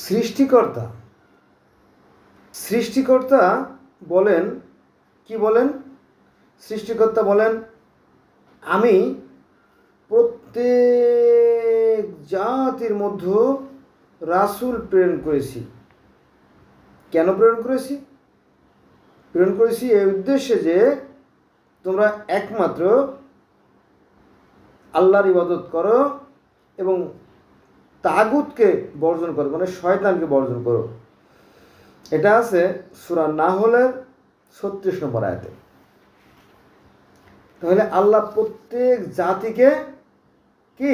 সৃষ্টিকর্তা সৃষ্টিকর্তা বলেন, কি বলেন? সৃষ্টিকর্তা বলেন, আমি প্রত্যেক জাতির মধ্যে রাসূল প্রেরণ করেছি। কেন প্রেরণ করেছি? প্রেরণ করেছি এই উদ্দেশ্যে যে তোমরা একমাত্র আল্লাহর ইবাদত করো এবং তাগুতকে বর্জন করো, মানে শয়তানকে বর্জন করো। এটা আছে সূরা নাহলের 36 নম্বর আয়াতে। তাহলে আল্লাহ প্রত্যেক জাতিকে কি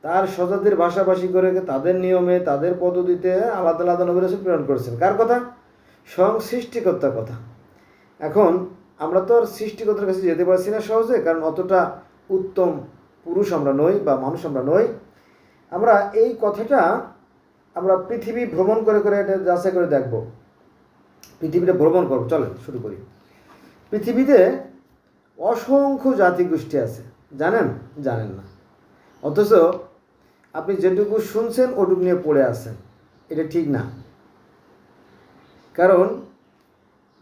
তার স্বজাতির ভাষাভাষী করে তাদের নিয়মে তাদের পদ্ধতিতে আলাদা আলাদা নবী রাসূল প্রেরণ করেছেন। কার কথা? স্বয়ং সৃষ্টিকর্তার কথা। এখন আমরা তো আর সৃষ্টিকর্তার কাছে যেতে পারছি না সহজে, কারণ অতটা উত্তম পুরুষ আমরা নই বা মানুষ আমরা নই। আমরা এই কথাটা আমরা পৃথিবী ভ্রমণ করে করে এটা যাচাই করে দেখব। পৃথিবীটা ভ্রমণ করব, চলেন শুরু করি। পৃথিবীতে অসংখ্য জাতিগোষ্ঠী আছে, জানেন? জানেন না। অথচ আপনি যেটুকু শুনছেন ওটুকু নিয়ে পড়ে আছেন, এটা ঠিক না। কারণ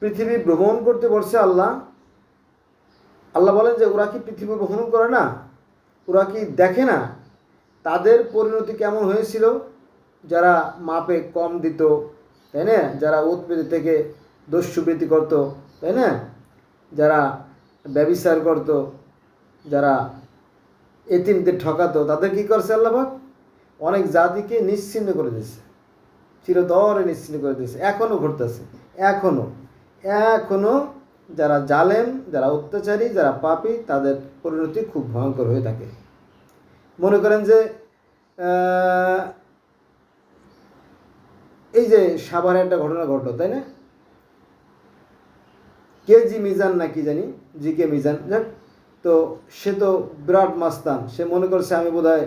পৃথিবী ভ্রমণ করতে বলছে আল্লাহ। আল্লাহ বলেন যে ওরা কি পৃথিবী ভ্রমণ করে না? ওরা কি দেখে না তাদের পরিণতি কেমন হয়েছিল? যারা মাপে কম দিত, তাই না? যারা উৎপত্তি থেকে দস্যুবৃত্তি করতো, তাই না? যারা ব্যভিচার করতো, যারা এতিমদের ঠকাতো, তাদের কী করছে আল্লাহ পাক? অনেক জাতিকে নিশ্চিহ্ন করে দিয়েছে, চিরতরে নিশ্চিহ্ন করে দিয়েছে। এখনও ঘটতেছে, এখনও যারা জালেম, যারা অত্যাচারী, যারা পাপী, তাদের পরিণতি খুব ভয়ঙ্কর হয়ে থাকে। মনে করেন যে এই যে সাভারে একটা ঘটনা ঘটলো, তাই না? কেজি মিজান না কি জানি, কে মিজান, যাক, তো সে তো বিরাট মাস্তান। সে মনে করছে আমি বোধহয়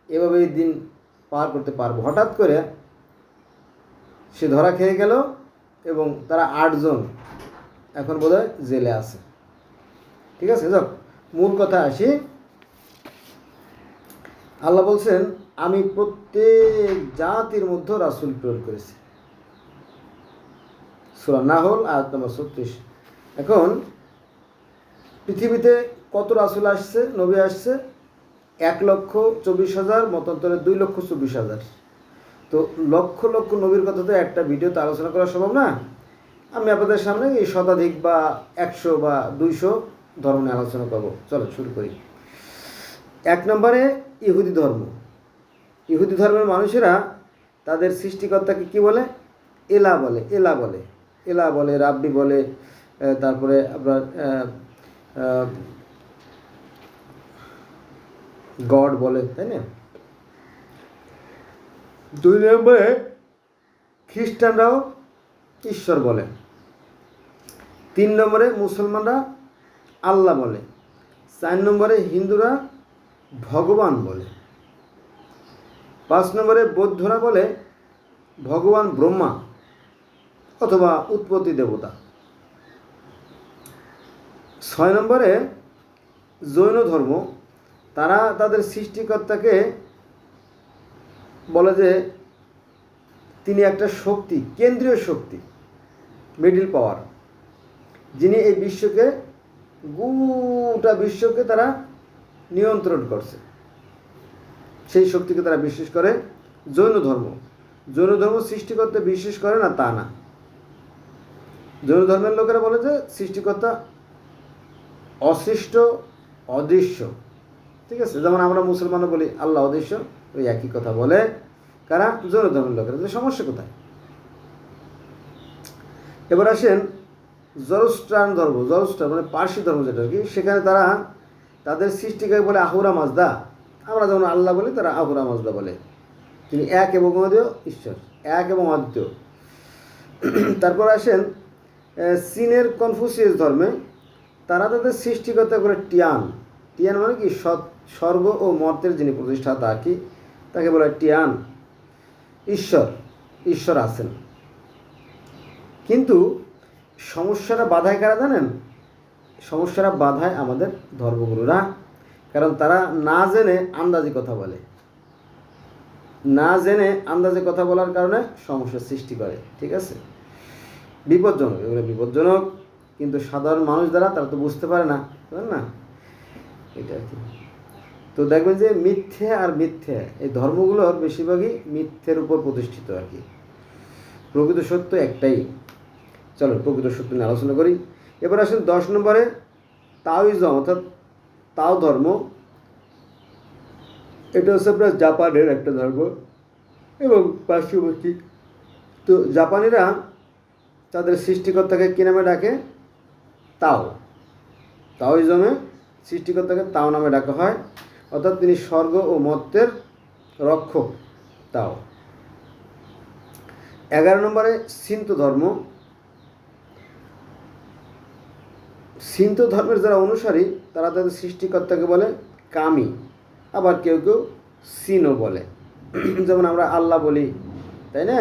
এভাবেই দিন পার করতে পারবো। হঠাৎ করে সে ধরা খেয়ে গেল এবং তারা 8 জন এখন বোধহয় জেলে আছে। ঠিক আছে, যাক, মূল কথা আসি। আল্লাহ বলছেন আমি প্রত্যেক জাতির মধ্যে রাসূল প্রেরণ করেছি। সূরা নাহল আয়াত নম্বর 36। এখন পৃথিবীতে কত রাসূল আসছে, নবী আসছে? 1,24,000, মতান্তরে 2,24,000। তো লক্ষ লক্ষ নবীর কথা তো একটা ভিডিওতে আলোচনা করা সম্ভব না। আমি আপনাদের সামনে এই শতাধিক বা 100 বা 200 ধর্ম নিয়ে আলোচনা করব। চলো শুরু করি। 1 নম্বরে ইহুদি ধর্ম। ইহুদি ধর্মের মানুষেরা তাদের সৃষ্টিকর্তাকে কি বলে? এলা বলে, এলা বলে, এলা বলে, রাব্বি বলে, তারপরে আপনার গড বলে, তাই না? 2 নম্বরে খ্রিস্টানরাও ঈশ্বর বলে। 3 নম্বরে মুসলমানরা আল্লাহ বলে। 4 নম্বরে হিন্দুরা ভগবান বলে। 5 নম্বরে বৌদ্ধরা বলে ভগবান ব্রহ্মা অথবা উৎপত্তি দেবতা। 6 নম্বরে জৈন ধর্ম, তারা তাদের সৃষ্টিকর্তাকে বলে যে তিনি একটা শক্তি, কেন্দ্রীয় শক্তি, মিডল পাওয়ার, যিনি এই বিশ্বকে, গোটা বিশ্বকে তারা নিয়ন্ত্রণ করছে। সেই শক্তিকে তারা বিশ্বাস করে। জৈন ধর্ম সৃষ্টিকর্তা বিশ্বাস করে না তা না। জৈন ধর্মের লোকেরা বলে যে সৃষ্টিকর্তা অসৃষ্ট, অদৃশ্য। ঠিক আছে, যেমন আমরা মুসলমানও বলি আল্লাহ অদৃশ্য, ওই একই কথা বলে কারা? জৈন ধর্মের লোকেরা। যে সমস্যা কোথায়? এবার আসেন জরস্ট্রান ধর্ম। জরস্ট্রান মানে পার্সি ধর্ম যেটা আর কি, সেখানে তারা তাদের সৃষ্টিকারী বলে আহুরা মাজদা। আমরা যেমন আল্লাহ বলি, তারা আহুরা মাজদা বলে। তিনি এক এবং অদ্বিতীয় ঈশ্বর, এক এবং অদ্বিতীয়। তারপর আসেন চীনের কনফুসিয়াস ধর্মে, তারা তাদের সৃষ্টিকর্তা করে টিয়ান। টিয়ান মানে কি? স্বর্গ ও মর্তের যিনি প্রতিষ্ঠাতা আর কি, তাকে বলে টিয়ান। ঈশ্বর আছেন। কিন্তু সমস্যাটা বাধায় কারা জানেন? সমস্যাটা বাধায় আমাদের ধর্মগুরুরা, কারণ তারা না জেনে আন্দাজি কথা বলে। না জেনে আন্দাজে কথা বলার কারণে সমস্যার সৃষ্টি করে। ঠিক আছে, বিপজ্জনক, এগুলো বিপজ্জনক, কিন্তু সাধারণ মানুষ দ্বারা তারা তো বুঝতে পারে না, বুঝলেন না, এটা আর কি। তো দেখবেন যে মিথ্যে আর মিথ্যে এই ধর্মগুলোর বেশিরভাগই মিথ্যের উপর প্রতিষ্ঠিত আর কি। প্রকৃত সত্য একটাই। চলো প্রকৃত সত্য নিয়ে আলোচনা করি। এবার আসেন 10 নম্বরে তাওইজম, অর্থাৎ তাও ধর্ম। এটা হচ্ছে আপনার জাপানের একটা ধর্ম এবং পার্শ্ববর্তী। তো জাপানিরা তাদের সৃষ্টিকর্তাকে কী নামে ডাকে? তাও। তাওইজমে সৃষ্টিকর্তাকে তাও নামে ডাকা হয়, অর্থাৎ তিনি স্বর্গ ও মর্ত্যের রক্ষক, তাও। 11 নম্বরে সিন্ত ধর্ম। সিন্ত ধর্মের যারা অনুসারী তারা তাদের সৃষ্টিকর্তাকে বলে কামি, আবার কেউ কেউ সিনও বলে। যেমন আমরা আল্লাহ বলি, তাই না,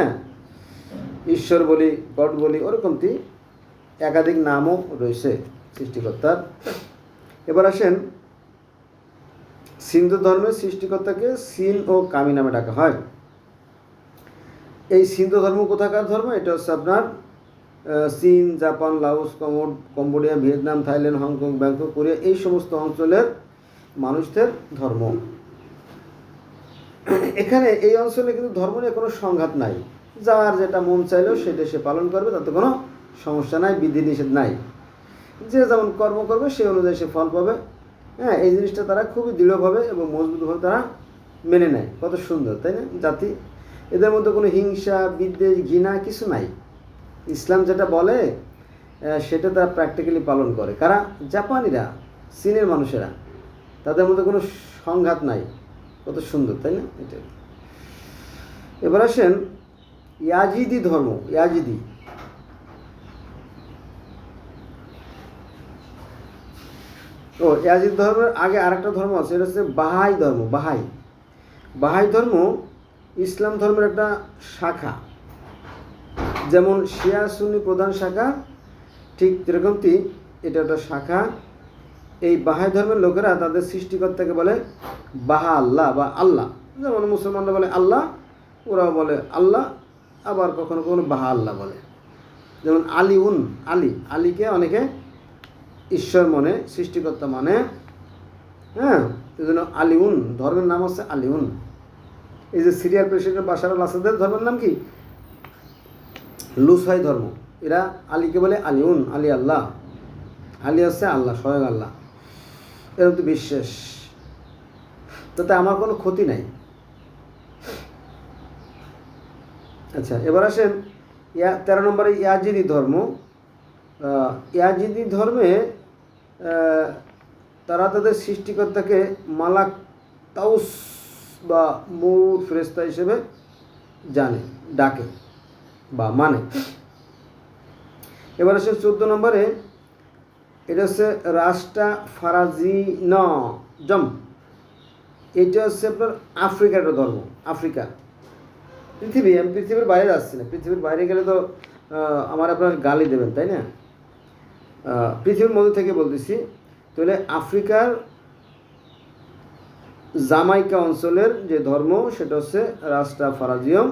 ঈশ্বর বলি, গড বলি, ওরকমটি একাধিক নামও রয়েছে সৃষ্টিকর্তার। এবার আসেন সিন্ত ধর্মের সৃষ্টিকর্তাকে সিন ও কামি নামে ডাকা হয়। এই সিন্ত ধর্ম কোথাকার ধর্ম? এটা হচ্ছে আপনার চীন, Japan, Laos, Cambodia, Vietnam, Thailand, Hong Kong, Bangkok, Korea, এই সমস্ত অঞ্চলের মানুষদের ধর্ম। এখানে এই অঞ্চলে কিন্তু ধর্ম নিয়ে কোনো সংঘাত নাই, যার যেটা মন চাইলেও সেটা সে পালন করবে, তাতে কোনো সমস্যা নাই, বিধিনিষেধ নাই। যে যেমন কর্ম করবে সেই অনুযায়ী সে ফল পাবে। হ্যাঁ, এই জিনিসটা তারা খুবই দৃঢ়ভাবে এবং মজবুতভাবে তারা মেনে নেয়। কত সুন্দর, তাই না? জাতি, এদের মধ্যে কোনো হিংসা, বিদ্বেষ, ঘৃণা কিছু নাই। ইসলাম যেটা বলে সেটা তারা প্র্যাকটিক্যালি পালন করে। কারা? জাপানিরা, চীনের মানুষেরা, তাদের মধ্যে কোনো সংঘাত নাই। কত সুন্দর, তাই না? এটা। এবার আসেন ইয়াজিদি ধর্ম। ইয়াজিদি ইয়াজিদ ধর্মের আগে আরেকটা ধর্ম আছে, এটা হচ্ছে বাহাই ধর্ম। বাহাই ধর্ম ইসলাম ধর্মের একটা শাখা। যেমন শিয়া সুন্নি প্রধান শাখা, ঠিক যেরকমটি এটা একটা শাখা। এই বাহাই ধর্মের লোকেরা তাদের সৃষ্টিকর্তাকে বলে বাহা আল্লাহ বা আল্লাহ। যেমন মুসলমানরা বলে আল্লাহ, ওরাও বলে আল্লাহ, আবার কখনো কখনো বাহা আল্লাহ বলে। যেমন আলীকে অনেকে ঈশ্বর মনে, সৃষ্টিকর্তা মানে। হ্যাঁ, এই জন্য আলিউন ধর্মের নাম হচ্ছে আলিউন। এই যে সিরিয়ার প্রেসিডেন্ট বাশার আল আসাদের ধর্মের নাম কি? লুসাই ধর্ম। এরা আলীকে বলে আলিউন, আলী আল্লাহ, আলী হচ্ছে আল্লাহ, স্বয়ং আল্লাহ, এরকম তো বিশ্বাস। তাতে আমার কোনো ক্ষতি নাই। আচ্ছা, এবার আসেন 13 নম্বরে ইয়াজিদি ধর্ম। ইয়াজিদি ধর্মে তারা তাদের সৃষ্টিকর্তাকে মালাক তাউস বা মূল ফেরেশতা হিসেবে জানে, ডাকে বা মানে। এবার আসে 14 নম্বরে, এটা হচ্ছে রাস্টা ফারাজিনজম। এটা হচ্ছে আপনার আফ্রিকার একটা ধর্ম। আফ্রিকা, আমি পৃথিবীর বাইরে যাচ্ছি না, পৃথিবীর বাইরে গেলে তো আমার আপনার গালি দেবেন, তাই না? পৃথিবীর মধ্যে থেকে বলতেছি। তাহলে আফ্রিকার জামাইকা অঞ্চলের যে ধর্ম সেটা হচ্ছে রাস্টাফারাজিয়ম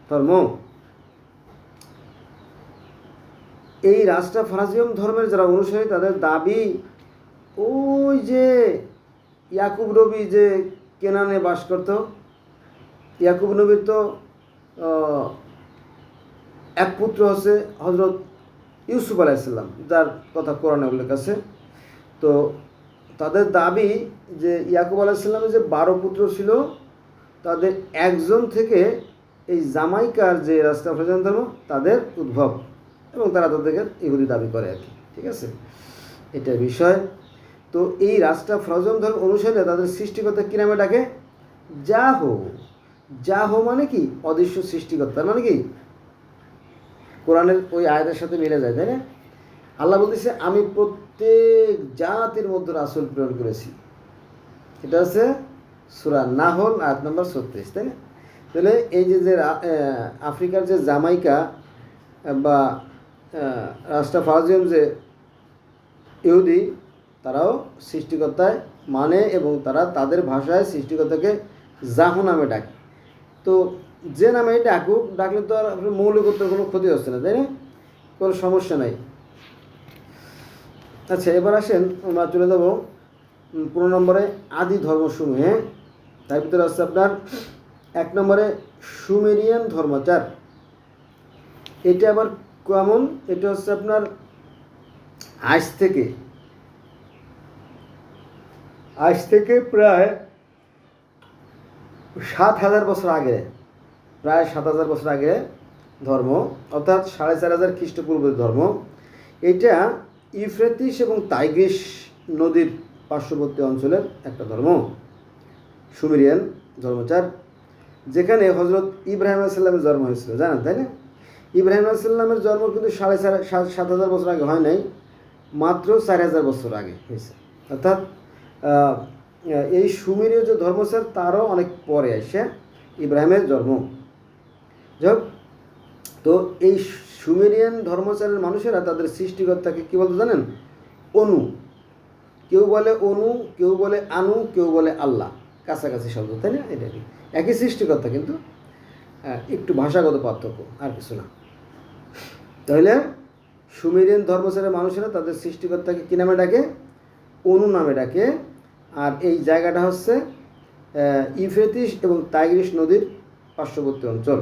ধর্ম। এই রাস্টাফারাজিয়ম ধর্মের যারা অনুসারী তাদের দাবি, ওই যে ইয়াকুব নবী যে কেনানে বাস করত, ইয়াকুব নবীর তো এক পুত্র হচ্ছে হজরত ইউসুফ আলাইসাল্লাম, যার কথা কোরআনে উল্লেখ আছে। তো তাদের দাবি যে ইয়াকুব আলাইসাল্লামের যে 12 পুত্র ছিল, তাদের একজন থেকে এই জামাইকার যে রাস্টাফারাজিয়ম ধর্ম তাদের উদ্ভব, এবং তারা তাদেরকে ইহুদি দাবি করে আর কি। ঠিক আছে, এটার বিষয়। তো এই রাস্টাফারাজিয়ম ধর্ম অনুসারে তাদের সৃষ্টিকর্তা কী নামে ডাকে? যাহো মানে কি? অদৃশ্য সৃষ্টিকর্তা মানে কি? কোরআনের ওই আয়াতের সাথে মিলে যায়, তাই না? আল্লাহ বলতেছে আমি প্রত্যেক জাতির মধ্যে রাসূল প্রেরণ করেছি। এটা হচ্ছে সূরা নাহল আয়াত নম্বর 36, তাই না? তাহলে এই যে আফ্রিকার যে জামাইকা বা রাস্টাফারাজিয়ম যে ইহুদি, তারাও সৃষ্টিকর্তায় মানে এবং তারা তাদের ভাষায় সৃষ্টিকর্তাকে যাহু নামে ডাকে। তো যে নামে ডাকুক, ডাকলে তো আর আপনার মৌলিকত্বের কোনো ক্ষতি হচ্ছে না, তাই না? কোনো সমস্যা নাই। আচ্ছা, এবার আসেন আমরা চলে যাব 15 নম্বরে আদি ধর্মসমূহ। হ্যাঁ, তার ভিতরে আছে আপনার 1 নম্বরে সুমেরিয়ান ধর্মাচার। এটা আবার কেমন? এটা হচ্ছে আপনার আজ থেকে প্রায় 7,000 বছর আগে, প্রায় 7,000 বছর আগে ধর্ম, অর্থাৎ 4,500 খ্রিস্টপূর্বের ধর্ম। এটা ইউফ্রেটিস এবং টাইগ্রিস নদীর পার্শ্ববর্তী অঞ্চলের একটা ধর্ম, সুমেরিয়ান ধর্মাচার, যেখানে হজরত ইব্রাহিম আলাইহিস জন্ম হয়েছিল, জানেন তাই না? ইব্রাহিম আলাইহিস জন্ম কিন্তু 7,500 বছর আগে হয় নাই, মাত্র 4,000 বছর আগে হয়েছে। অর্থাৎ এই সুমেরীয় যে ধর্মচার তারও অনেক পরে আসে ইব্রাহিমের জন্ম। যাই হোক, তো এই সুমেরিয়ান ধর্মচারের মানুষেরা তাদের সৃষ্টিকর্তাকে কী বলতে জানেন? অনু। কেউ বলে অনু, কেউ বলে আনু, কেউ বলে আল্লাহ, কাছাকাছি শব্দ, তাই না? এটা একই সৃষ্টিকর্তা, কিন্তু একটু ভাষাগত পার্থক্য, আর কিছু না। তাহলে সুমেরিয়ান ধর্মচারের মানুষেরা তাদের সৃষ্টিকর্তাকে কী নামে ডাকে? অনু নামে ডাকে। আর এই জায়গাটা হচ্ছে ইউফ্রেটিস এবং টাইগ্রিস নদীর পার্শ্ববর্তী অঞ্চল।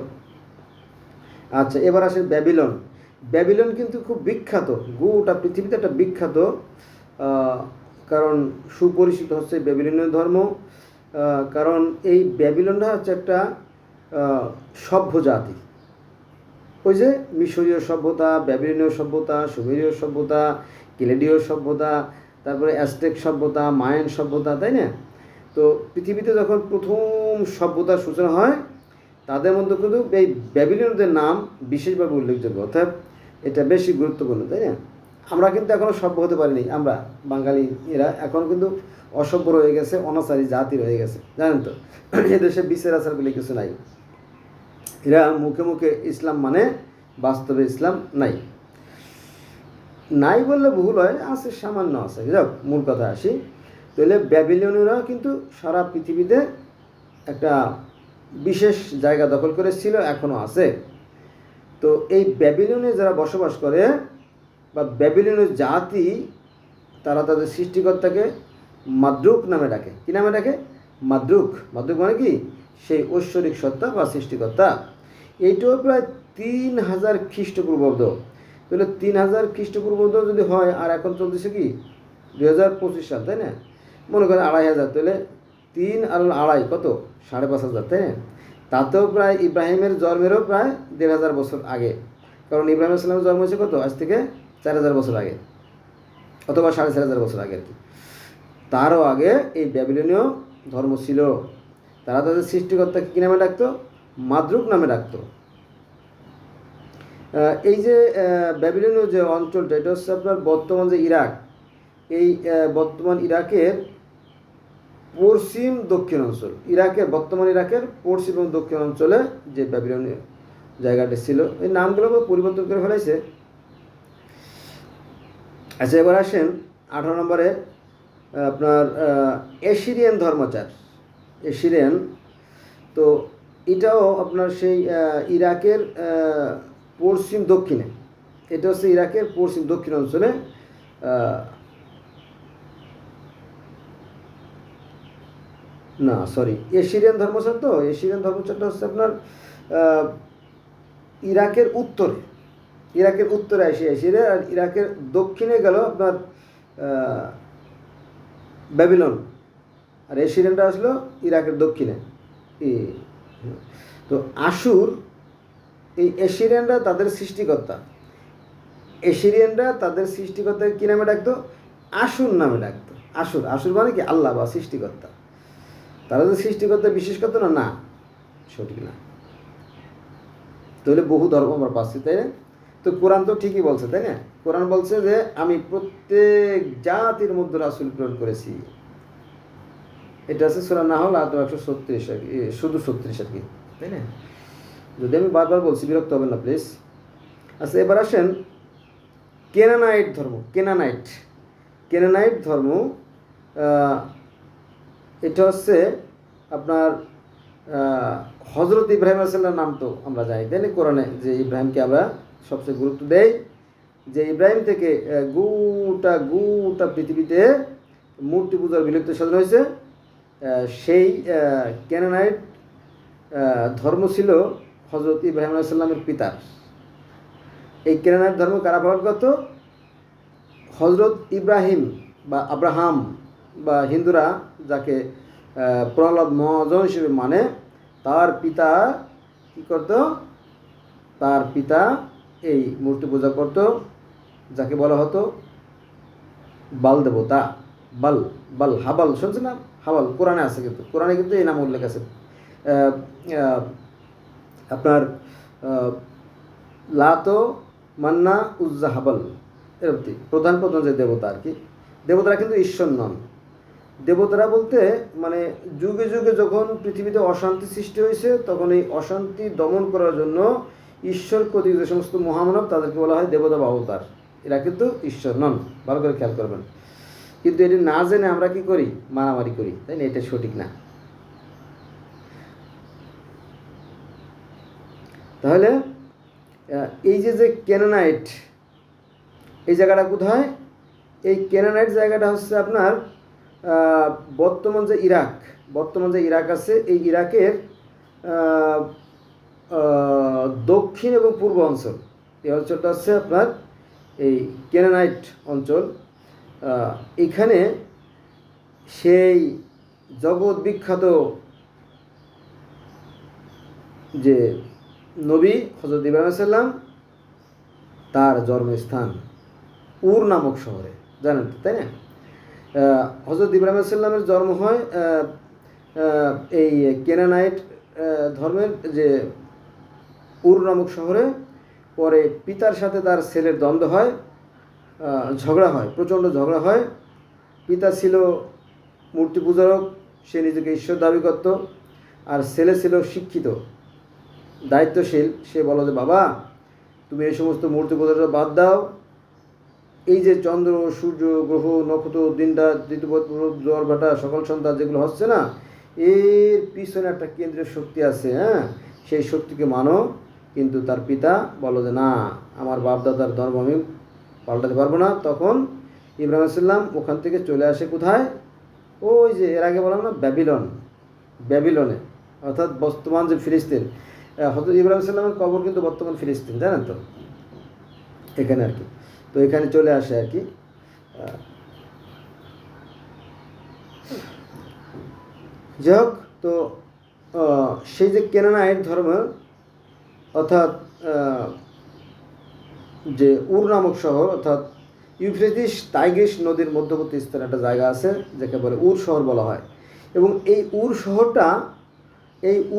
আচ্ছা, এবার আসেন ব্যাবিলন। ব্যাবিলন কিন্তু খুব বিখ্যাত, গোটা পৃথিবীতে একটা বিখ্যাত, কারণ সুপরিচিত হচ্ছে ব্যাবিলনীয় ধর্ম। কারণ এই ব্যাবিলনটা হচ্ছে একটা সভ্য জাতি। ওই যে মিশরীয় সভ্যতা, ব্যাবিলনীয় সভ্যতা, সুমেরীয় সভ্যতা, কেলেডীয় সভ্যতা, তারপরে অ্যাজটেক সভ্যতা, মায়ান সভ্যতা, তাই না? তো পৃথিবীতে যখন প্রথম সভ্যতার সূচনা হয়, তাদের মধ্যে কিন্তু এই ব্যাবিলনীয়দের নাম বিশেষভাবে উল্লেখযোগ্য, অর্থাৎ এটা বেশি গুরুত্বপূর্ণ, তাই না? আমরা কিন্তু এখনও সভ্য হতে পারিনি, আমরা বাঙালি এরা এখন কিন্তু অসভ্য রয়ে গেছে, অনাচারী জাতি রয়ে গেছে, জানেন তো? এদেশে বিচার আচার বলে কিছু নাই। এরা মুখে মুখে ইসলাম মানে, বাস্তবে ইসলাম নাই। নাই বললে ভুল হয়, আছে, সামান্য আছে। যাক, মূল কথা আসি। তাহলে ব্যাবিলনীয়রা কিন্তু সারা পৃথিবীতে একটা বিশেষ জায়গা দখল করেছিল, এখনও আছে। তো এই ব্যাবিলনে যারা বসবাস করে বা ব্যাবিলনীয় জাতি, তারা তাদের সৃষ্টিকর্তাকে মাদ্রুক নামে ডাকে। কী নামে ডাকে? মাদ্রুক। মাদ্রুক মানে কি? সেই ঐশ্বরিক সত্তা বা সৃষ্টিকর্তা। এইটাও প্রায় 3,000 খ্রিস্টপূর্বাব্দ। তাহলে 3,000 খ্রিস্টপূর্বাব্দ যদি হয়, আর এখন চলতেছে কি 2025 সাল, তাই না? মনে করেন 2,500, তাহলে 3 আর 2.5 কত? 5,500, তাই না? তাতেও প্রায় ইব্রাহিমের জন্মেরও প্রায় 1,500 বছর আগে। কারণ ইব্রাহিম ইসলামের জন্ম হয়েছে কত? আজ থেকে 4,000 বছর আগে, অথবা 4,500 বছর আগে আর কি। তারও আগে এই ব্যাবিলনীয় ধর্ম ছিল। তারা তাদের সৃষ্টিকর্তাকে কী নামে ডাকতো? মাদ্রুক নামে ডাকতো। এই যে ব্যাবিলনীয় যে অঞ্চলটা, এটা হচ্ছে আপনার বর্তমান যে ইরাক, এই বর্তমান ইরাকের পশ্চিম দক্ষিণ অঞ্চল, বর্তমান ইরাকের পশ্চিম এবং দক্ষিণ অঞ্চলে যে ব্যাবিলনীয় জায়গাটা ছিল, এই নামগুলো পরিবর্তন করে ফেলাইছে। আচ্ছা, এবার আসেন 18 নম্বরে আপনার এশিরিয়ান ধর্মাচার। এশিরিয়ান, তো এটাও আপনার সেই ইরাকের পশ্চিম দক্ষিণে, এটা হচ্ছে ইরাকের পশ্চিম দক্ষিণ অঞ্চলে না সরি এশিরিয়ান ধর্মচার। তো এশিরিয়ান ধর্মচারটা হচ্ছে আপনার ইরাকের উত্তরে আসে এশিয়া, আর ইরাকের দক্ষিণে গেল আপনার ব্যাবিলন, আর এশিরিয়ানটা আসলো ইরাকের দক্ষিণে। তো আশুর, এই এশিরিয়ানরা তাদের সৃষ্টিকর্তা, কী নামে ডাকতো? আশুর নামে ডাকতো। আশুর মানে কি? আল্লাহ বা সৃষ্টিকর্তা। তারা যে সৃষ্টিকর্তা বিশেষ করতো না, সঠিক না। তাহলে বহু ধর্ম আমরা পাচ্ছি, তাই না? তো কোরআন তো ঠিকই বলছে, তাই না? কোরআন বলছে যে আমি প্রত্যেক জাতির মধ্যে রাসূল প্রেরণ করেছি। এটা আছে সূরা নাহল 136, শুধু 36 আর কি, তাই না? যদি আমি বারবার বলছি, বিরক্ত হবেন না প্লিজ। আচ্ছা, এবার আসেন কেনানাইট ধর্ম। কেনানাইট ধর্ম, এটা হচ্ছে আপনার হজরত ইব্রাহিম আলাইহিসসালামের নাম তো আমরা জানি, তাই না? কোরআনে যে ইব্রাহিমকে আমরা সবচেয়ে গুরুত্ব দেই, যে ইব্রাহিম থেকে গোটা গোটা পৃথিবীতে মূর্তি পূজার বিলুপ্ত সাধন হয়েছে। সেই ক্যানানাইট ধর্ম ছিল হজরত ইব্রাহিম আলাইহিসসালামের পিতার। এই ক্যানানাইট ধর্ম কারা পালন করত? হজরত ইব্রাহিম বা আব্রাহাম বা হিন্দুরা যাকে প্রহ্লাদ মহাজন হিসেবে মানে, তার পিতা কী করত? তার পিতা এই মূর্তি পূজা করত, যাকে বলা হতো বাল দেবতা। বাল বাল হাবাল শুনছে না? হাবাল কোরআনে আছে, কিন্তু কোরআনে কিন্তু এই নাম উল্লেখ আছে। আপনার লাতো, মান্না, উজ্জা, হাবাল এরকম প্রধান প্রধান যে দেবতা আর কি। দেবতারা কিন্তু ঈশ্বর নন। দেবতারা বলতে মানে যুগে যুগে যখন পৃথিবীতে অশান্তি সৃষ্টি হয়েছে, তখন এই অশান্তি দমন করার জন্য ঈশ্বর কর্তৃক যে সমস্ত মহামানব, তাদেরকে বলা হয় দেবতা বা অবতার। এরা কিন্তু ঈশ্বর নন, ভালো করে খেয়াল করবেন। কিন্তু এটি না জেনে আমরা কি করি? মারামারি করি, তাই না? এটা সঠিক না। তাহলে এই যে ক্যানানাইট, এই জায়গাটা কোথায়? এই ক্যানানাইট জায়গাটা হচ্ছে আপনার বর্তমান যে ইরাক আছে, এই ইরাকের দক্ষিণ এবং পূর্ব অঞ্চল। এই অঞ্চলটা হচ্ছে আপনার এই ক্যানানাইট অঞ্চল। এখানে সেই জগৎ বিখ্যাত যে নবী হজরত ইব্রাহিম আলাইহিস সালাম, তার জন্মস্থান উর নামক শহরে, জানেন তো, তাই না? হজরত ইব্রাহিম আলাইহিস সালামের জন্ম হয় এই ক্যানানাইট ধর্মের যে উর নামক শহরে। পরে পিতার সাথে তার ছেলের দ্বন্দ্ব হয়, ঝগড়া হয়, প্রচণ্ড ঝগড়া হয়। পিতা ছিল মূর্তি পূজারক, সে নিজেকে ঈশ্বর দাবি করত। আর ছেলে ছিল শিক্ষিত, দায়িত্বশীল। সে বলো যে বাবা, তুমি এই সমস্ত মূর্তি পূজাটা বাদ দাও। এই যে চন্দ্র, সূর্য, গ্রহ, নক্ষত্র, দিনরাত, ঋতুপথ, জোয়ার ভাটা, সকাল সন্ধ্যা যেগুলো হচ্ছে না, এর পিছনে একটা কেন্দ্রীয় শক্তি আছে, হ্যাঁ, সেই শক্তিকে মানো। কিন্তু তার পিতা বলো যে না, আমার বাপদাদার ধর্ম আমি পাল্টাতে পারবো না। তখন ইব্রাহিম আলাইহিস সালাম ওখান থেকে চলে আসে কোথায়? ওই যে এর আগে বললাম না, ব্যাবিলনে, অর্থাৎ বর্তমান যে ফিলিস্তিন। হযরত ইব্রাহিম আলাইহিস সালামের কবর কিন্তু বর্তমান ফিলিস্তিন, জানেন তো, এখানে আর কি। তো এখানে চলে আসে আর কি। যাই হোক, তো সেই যে ক্যানানাইট ধর্ম, অর্থাৎ যে উর নামক শহর, অর্থাৎ ইউফ্রেটিস টাইগ্রিস নদীর মধ্যবর্তী স্থানে একটা জায়গা আছে, যাকে বলে উর শহর বলা হয়। এবং এই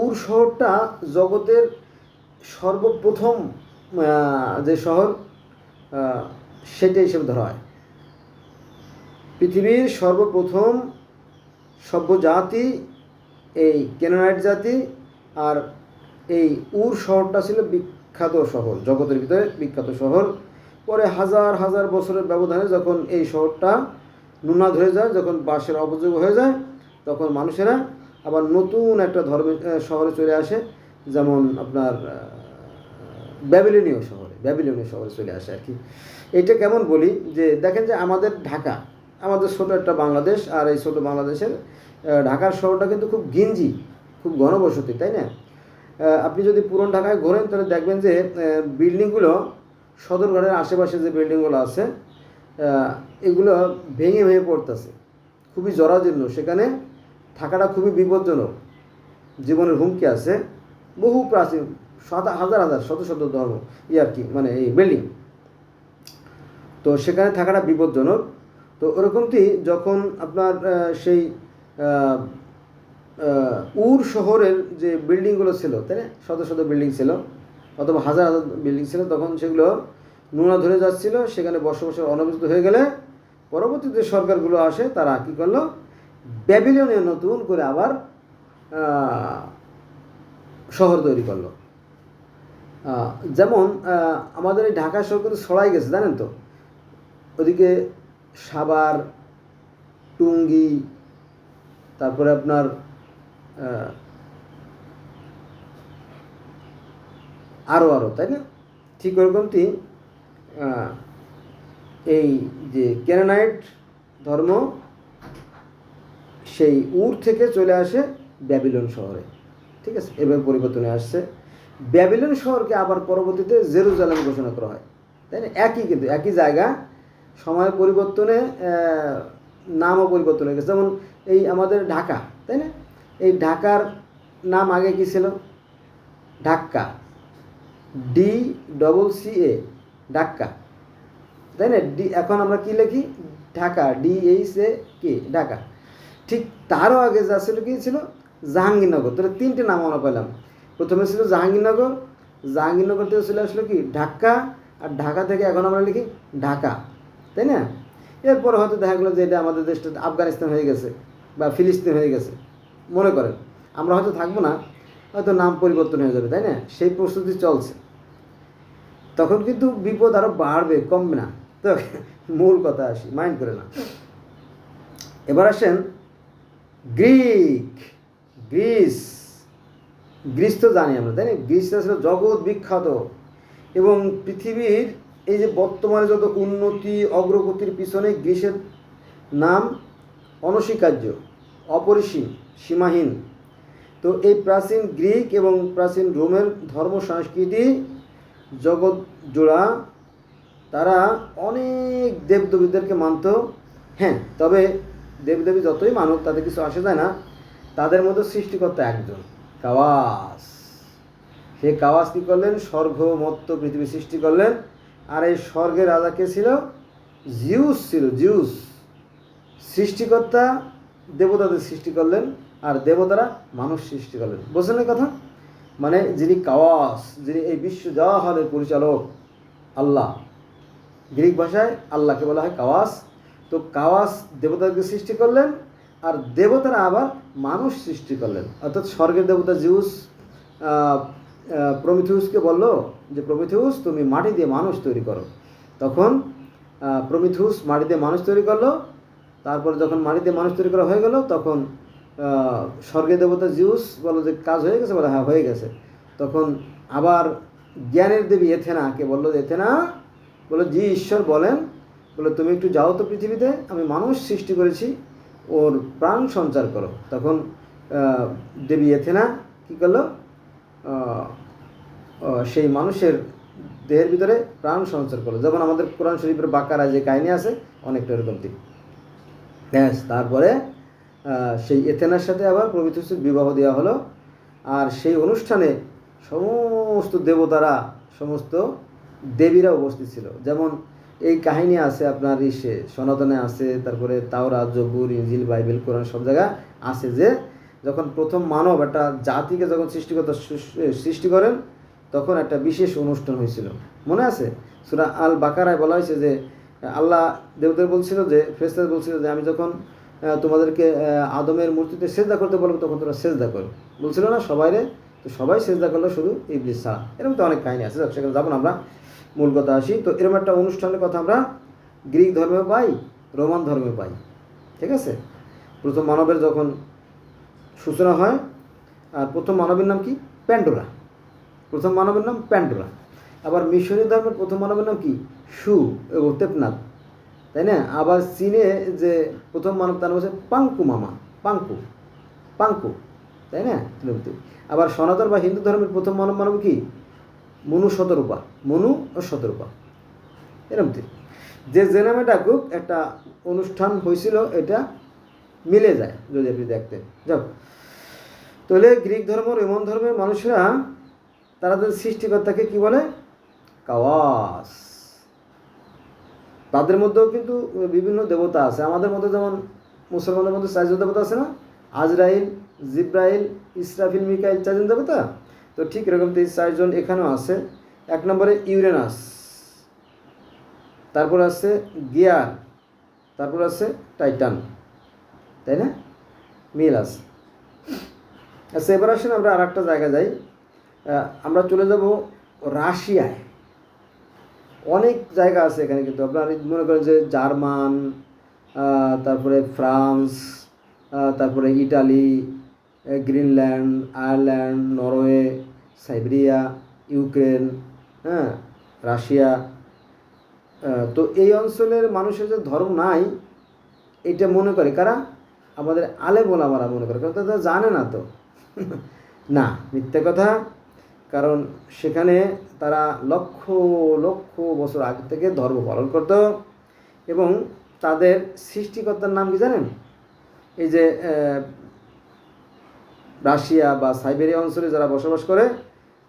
উর শহরটা জগতের সর্বপ্রথম যে শহর, সেটা হিসেবে ধরা হয়। পৃথিবীর সর্বপ্রথম সভ্য জাতি এই ক্যানানাইট জাতি। আর এই উর শহরটা ছিল বিখ্যাত শহর, জগতের ভিতরে বিখ্যাত শহর। পরে হাজার হাজার বছরের ব্যবধানে যখন এই শহরটা নুনাদ হয়ে যায়, যখন বাসের অপযোগ হয়ে যায়, তখন মানুষেরা আবার নতুন একটা ধর্মের শহরে চলে আসে। যেমন আপনার ব্যাবিলনীয় শহরে চলে আসে আর কি। এইটা কেমন বলি, যে দেখেন যে আমাদের ঢাকা, আমাদের ছোটো একটা বাংলাদেশ, আর এই ছোটো বাংলাদেশের ঢাকার শহরটা কিন্তু খুব ঘিঞ্জি, খুব ঘনবসতি, তাই না? আপনি যদি পুরন ঢাকায় ঘোরেন, তাহলে দেখবেন যে বিল্ডিংগুলো, সদরঘাটের আশেপাশে যে বিল্ডিংগুলো আছে, এগুলো ভেঙে ভেঙে পড়তেছে, খুবই জরাজীর্ণ। সেখানে থাকাটা খুবই বিপজ্জনক, জীবনের হুমকি আছে। বহু প্রাচীন হাজার হাজার শত শত ধর্ম আর কি, মানে এই বিল্ডিং। তো সেখানে থাকাটা বিপজ্জনক। তো ওরকমটি যখন আপনার সেই উর শহরের যে বিল্ডিংগুলো ছিল, তাই না, শত শত বিল্ডিং ছিল, অথবা হাজার হাজার বিল্ডিং ছিল, তখন সেগুলো নোনা ধরে যাচ্ছিল। সেখানে বসবাসের অনভিষ্ট হয়ে গেলে পরবর্তীতে সরকারগুলো আসে, তারা কী করলো, ব্যাবিলনে নতুন করে আবার শহর তৈরি করলো। যেমন আমাদের এই ঢাকা শহর কিন্তু ছড়াই গেছে, জানেন তো। ওদিকে সাভার, টুঙ্গি, তারপরে আপনার আরও আরও, তাই না? ঠিক ওরকমটি এই যে ক্যানানাইট ধর্ম সেই উর থেকে চলে আসে ব্যাবিলন শহরে, ঠিক আছে? এভাবে পরিবর্তনে আসছে। ব্যাবিলন শহরকে আবার পরবর্তীতে জেরুজালেম ঘোষণা করা হয়, তাই না? একই, কিন্তু একই জায়গা, সময়ের পরিবর্তনে নামও পরিবর্তন হয়ে গেছে। যেমন এই আমাদের ঢাকা, তাই না? এই ঢাকার নাম আগে কী ছিল? ঢাক্কা, DCCA, ঢাক্কা, তাই না? এখন আমরা কি লিখি? ঢাকা, DHAK, ঢাকা। ঠিক তারও আগে যা ছিল কি ছিল? জাহাঙ্গীরনগর। তাহলে তিনটে নাম আমরা পেলাম। প্রথমে ছিল জাহাঙ্গীরনগর, জাহাঙ্গীরনগর থেকে চলে আসলো কি ঢাকা, আর ঢাকা থেকে এখন আমরা লিখি ঢাকা, তাই না? এরপরে হয়তো দেখা গেলো যে এটা আমাদের দেশটা আফগানিস্তান হয়ে গেছে বা ফিলিস্তিন হয়ে গেছে, মনে করেন। আমরা হয়তো থাকবো না, হয়তো নাম পরিবর্তন হয়ে যাবে, তাই না? সেই প্রস্তুতি চলছে। তখন কিন্তু বিপদ আরও বাড়বে, কমবে না। তো মূল কথা আসি, মাইন্ড করে না। এবার আসেন গ্রিস। গ্রিস তো জানি আমরা, তাই না? গ্রিসটা ছিল জগৎ বিখ্যাত, এবং পৃথিবীর এই যে বর্তমানে যত উন্নতি অগ্রগতির পিছনে গ্রিসের নাম অনস্বীকার্য, অপরিসীম, সীমাহীন। তো এই প্রাচীন গ্রিক এবং প্রাচীন রোমের ধর্ম সংস্কৃতি জগৎ জোড়া, তারা অনেক দেবদেবীদেরকে মানত। হ্যাঁ, তবে দেবদেবী যতই মানুক তাদের কিছু আসে যায় না। তাদের মধ্যে সৃষ্টিকর্তা একজন, কাওয়াস। সে কাওয়াস কী করলেন? স্বর্গ মত্ত পৃথিবী সৃষ্টি করলেন। আর এই স্বর্গের রাজা কে ছিল? জিউস ছিল। জিউস সৃষ্টিকর্তা, দেবতাদের সৃষ্টি করলেন, আর দেবতারা মানুষ সৃষ্টি করলেন। বুঝলেন এই কথা? মানে যিনি কাওয়াস, যিনি এই বিশ্ব জাহানের পরিচালক, আল্লাহ। গ্রিক ভাষায় আল্লাহকে বলা হয় কাওয়াস। তো কাওয়াস দেবতাদেরকে সৃষ্টি করলেন, আর দেবতারা আবার মানুষ সৃষ্টি করলেন। অর্থাৎ স্বর্গের দেবতা জিউস প্রমিথিউসকে বলল যে প্রমিথিউস, তুমি মাটি দিয়ে মানুষ তৈরি করো। তখন প্রমিথিউস মাটি দিয়ে মানুষ তৈরি করলো। তারপরে যখন মাটি দিয়ে মানুষ তৈরি করা হয়ে গেল, তখন স্বর্গের দেবতা জিউস বলল যে কাজ হয়ে গেছে। বলে হ্যাঁ, হয়ে গেছে। তখন আবার জ্ঞানের দেবী এথেনাকে বললো যে এথেনা, বলে জি ঈশ্বর বলেন, বলে তুমি একটু যাও তো পৃথিবীতে, আমি মানুষ সৃষ্টি করেছি, ওর প্রাণ সঞ্চার করো। তখন দেবী এথেনা কী করলো? সেই মানুষের দেহের ভিতরে প্রাণ সঞ্চার করলো। যেমন আমাদের কোরআন শরীফের বাকারা যে কাহিনী আছে, অনেকটা এরকম ঠিক। ব্যাস, তারপরে সেই এথেনার সাথে আবার প্রমিথিউসের বিবাহ দেওয়া হলো। আর সেই অনুষ্ঠানে সমস্ত দেবতারা, সমস্ত দেবীরা উপস্থিত ছিল। যেমন এই কাহিনী আছে আপনার সনাতনে আছে, তারপরে তাওরাত, জবুর, ইনজিল, বাইবেল, কোরআন সব জায়গায় আছে যে যখন প্রথম মানব একটা জাতিকে যখন সৃষ্টি করেন, তখন একটা বিশেষ অনুষ্ঠান হয়েছিল, মনে আছে? সূরা আল বাকারায় বলা হয়েছে যে আল্লাহ দেবতাদের বলছিল, যে ফেরেশতাদের বলছিল যে আমি যখন তোমাদেরকে আদমের মূর্তিতে সেজদা করতে বলবো, তখন তোমরা সেজদা করো, বলছিল না সবাইরে? তো সবাই সেজদা করলো, শুধু ইবলিস ছাড়া। এরকম তো অনেক কাহিনী আছে, সেখানে যাবো না, আমরা মূল কথা আসি। তো এরকম একটা অনুষ্ঠানের কথা আমরা গ্রিক ধর্মে পাই, রোমান ধর্মে পাই, ঠিক আছে? প্রথম মানবের যখন সূচনা হয়, আর প্রথম মানবের নাম কি? প্যান্ডোরা। প্রথম মানবের নাম প্যান্ডোরা। আবার মিশরীয় ধর্মের প্রথম মানবের নাম কি? সু এবং তেপনাথ, তাই না? আবার চীনে যে প্রথম মানব, তার নাম হচ্ছে পাঙ্কু, তাই না? আবার সনাতন বা হিন্দু ধর্মের প্রথম মানব কি? মনু ও শতরূপা। এরকম যে নামে ডাকুক, একটা অনুষ্ঠান হয়েছিল, এটা মিলে যায় যদি আপনি দেখতে যাও। তাহলে গ্রিক ধর্ম, রোমান ধর্মের মানুষেরা তাদের সৃষ্টিকর্তাকে কি বলে? কাওয়াস। তাদের মধ্যেও কিন্তু বিভিন্ন দেবতা আছে। আমাদের মধ্যে যেমন মুসলমানদের মধ্যে 4জন দেবতা আছে না? আজরাইল, জিব্রাইল, ইসরাফিল, মিকাইল, 4জন দেবতা। তো ঠিক এরকম 4জন এখানেও আছে। 1 নম্বরে ইউরেনাস, তারপর আছে গিয়ার, তারপর আছে টাইটান, তাই না? মিল আছে। আচ্ছা, এবার আসেন আমরা আর একটা জায়গায় যাই। আমরা চলে যাব রাশিয়ায়। অনেক জায়গা আছে এখানে, কিন্তু আপনার মনে করেন যে জার্মান, তারপরে ফ্রান্স, তারপরে Italy, Greenland, Ireland, Norway, Siberia, Ukraine, হ্যাঁ, রাশিয়া। তো এই অঞ্চলের মানুষের যে ধর্ম নাই এটা মনে করে কারা? আমাদের আলেম ওলামারা মনে করে, কারণ তারা জানে না তো। না, মিথ্যে কথা। কারণ সেখানে তারা লক্ষ লক্ষ বছর আগে থেকে ধর্ম পালন করত, এবং তাদের সৃষ্টিকর্তার নাম কি জানেন? এই যে রাশিয়া বা সাইবেরিয়া অঞ্চলে যারা বসবাস করে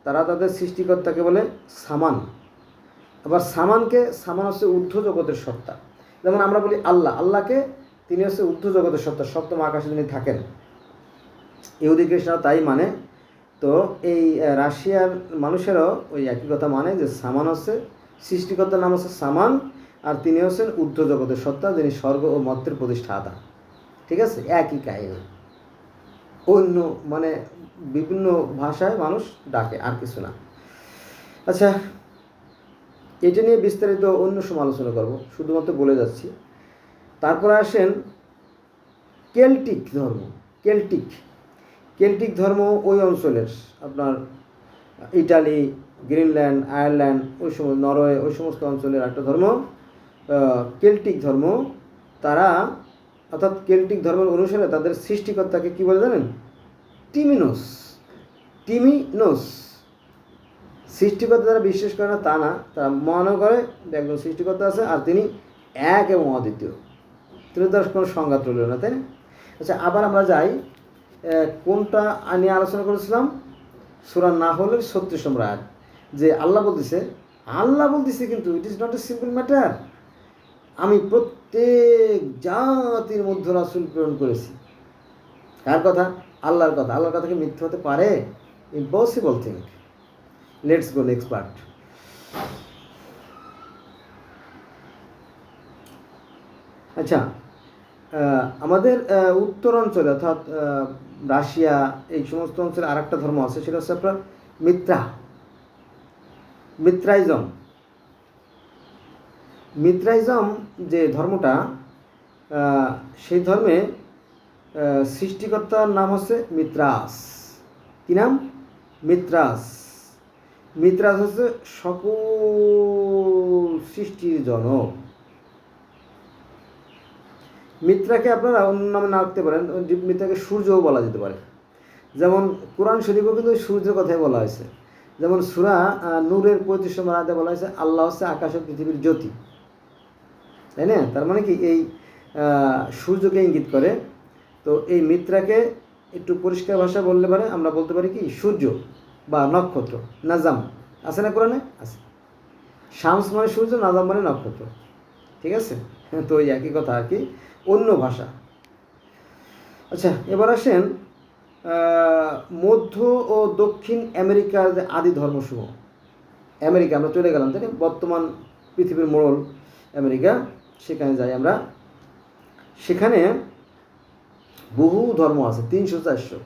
তারা তাদের সৃষ্টিকর্তাকে বলে সামান। আবার সামান হচ্ছে ঊর্ধ্ব জগতের সত্তা। যেমন আমরা বলি আল্লাহ, আল্লাহকে তিনি হচ্ছে ঊর্ধ্ব জগতের সত্তা, সপ্তম আকাশে তিনি থাকেন। ইহুদি খ্রিস্টানরা তাই মানে। তো এই রাশিয়ার মানুষেরাও ওই একই কথা মানে, যে সামান হচ্ছে সৃষ্টিকর্তার নাম হচ্ছে সামান, আর তিনি হচ্ছেন ঊর্ধ্ব জগতের সত্তা, যিনি স্বর্গ ও মর্ত্যের প্রতিষ্ঠাতা। ঠিক আছে, একই কাহিনী, অন্য মানে বিভিন্ন ভাষায় মানুষ ডাকে, আর কিছু না। আচ্ছা, এটা নিয়ে বিস্তারিত অন্য সময় আলোচনা করব, শুধুমাত্র বলে যাচ্ছি। তারপরে আসেন কেল্টিক ধর্ম। কেল্টিক ধর্ম ওই অঞ্চলের, আপনার ইটালি, গ্রিনল্যান্ড, আয়ারল্যান্ড, ওই সমস্ত নরওয়ে, ওই সমস্ত অঞ্চলের একটা ধর্ম কেল্টিক ধর্ম। তারা অর্থাৎ কেল্টিক ধর্মের অনুসারে তাদের সৃষ্টিকর্তাকে কী বলে জানেন? টিমিনোস। সৃষ্টিকর্তা তারা বিশ্বাস করে না তা না, তারা মনে করে একজন সৃষ্টিকর্তা আছে আর তিনি এক এবং অদ্বিতীয়, তিনি তার কোনো সংঘাত রইল না, তাই না? আচ্ছা, আবার আমরা যাই, কোনটা নিয়ে আলোচনা করেছিলাম? সূরা নাহলের 36 নম্বর আয়াত, যে আল্লাহ বলতেছে কিন্তু it is not a simple matter, আমি প্রত্যেক জাতির মধ্যে রাসূল প্রেরণ করেছি। কার কথা? আল্লাহর কথা। আল্লাহর কথা কি মিথ্যে হতে পারে? Impossible thing. Let's go next part. আচ্ছা, আমাদের উত্তরাঞ্চলে অর্থাৎ রাশিয়া এই সমস্ত অঞ্চলে আর একটা ধর্ম আছে, সেটা হচ্ছে আপনার মিত্রাইজম যে ধর্মটা, সেই ধর্মে সৃষ্টিকর্তার নাম হচ্ছে মিত্রাস। কি নাম? মিত্রাস হচ্ছে সকল সৃষ্টির জনক। মিত্রাকে আপনারা অন্য নামে না রাখতে পারেন, মিত্রাকে সূর্যও বলা যেতে পারে। যেমন কোরআন শরীফও কিন্তু সূর্যের কথাই বলা হয়েছে। যেমন সূরা নূরের 35 নম্বর আয়াতে বলা হয়েছে আল্লাহ হচ্ছে আকাশ ও পৃথিবীর জ্যোতি, তাই না? তার মানে কি এই সূর্যকে ইঙ্গিত করে। তো এই মিত্রাকে একটু পরিষ্কার ভাষা বললে পারে আমরা বলতে পারি কি সূর্য বা নক্ষত্র, নাজাম আছে না কোরআনে? আছে। শামস মানে সূর্য, নাজাম মানে নক্ষত্র, ঠিক আছে? তো ওই একই কথা আর কি, অন্য ভাষা। আচ্ছা, এবার আসেন মধ্য ও দক্ষিণ আমেরিকার যে আদি ধর্মসমূহ। আমেরিকা আমরা চলে গেলাম, তাই না? বর্তমান পৃথিবীর মোড়ল আমেরিকা, সেখানে যাই আমরা। সেখানে বহু ধর্ম আছে, 300, 400,